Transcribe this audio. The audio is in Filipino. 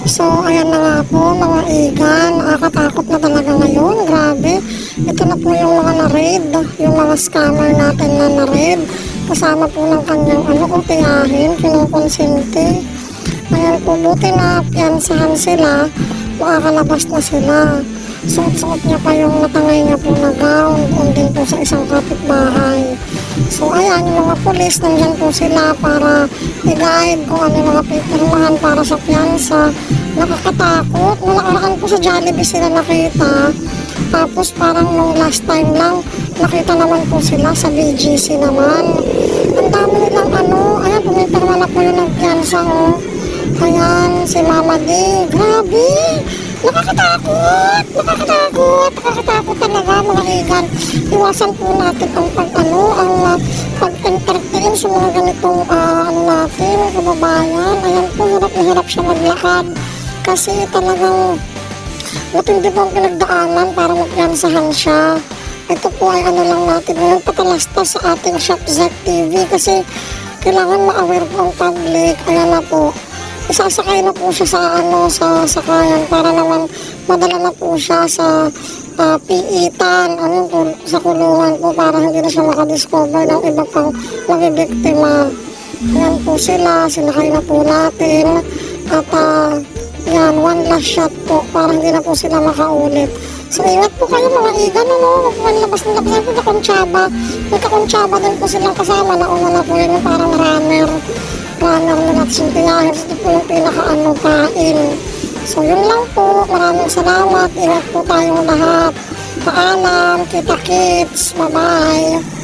So, ayan na nga po mga igan, nakakatakot na talaga ngayon, grabe. Ito na po yung mga na-raid, yung mga scammer natin na na-raid. Kasama po ng kanyang kung tiyahin, kinukonsente. Ayan po, buti na piyansahan sila, makakalabas na sila. Suot-suot niya pa yung natangay niya po na gown, doon din po sa isang kapitbahay. So ayan, yung mga pulis, nandyan po sila para i-guide kung ano yung mga pipirmahan para sa piyansa. Nakakatakot, nakaraan po sa Jollibee sila nakita. Tapos parang nung last time lang, nakita naman po sila sa BGC naman. Ang dami nilang ayan, pumipirma na po yung nagpiyansa Ayan, si Mama D, grabe! Nakakatakot talaga mga igan. Iwasan po natin ang pag-entertain sa mga ganitong natin, kababayan. Ayan po, hirap na hirap siya maglakad. Kasi talagang matindi po ang pinagdaanan para magpiyansahan siya. Ito po ay lang natin ngayon, patalastas sa ating Shopzek TV kasi kailangan ma-aware po ang public. Ayan na po. Isasakay na po siya sa sakayan para naman madala na po siya sa piitan, sa kulungan po para hindi na siya makadiscover ng iba pang mabibiktima. Ayan po sila, sinakay na po natin at yan, one last shot po para hindi na po sila makaulit. So ingat po kayo mga igan, labas na labas po sa Conchaba. May kakonchaba din po silang kasama, nauna na po yun yung parang runner nila at sintiyahin. Ito po yung pinaka-kain. So yun lang po, maraming salamat, ingat po tayong lahat. Paalam, kita kits, bye bye.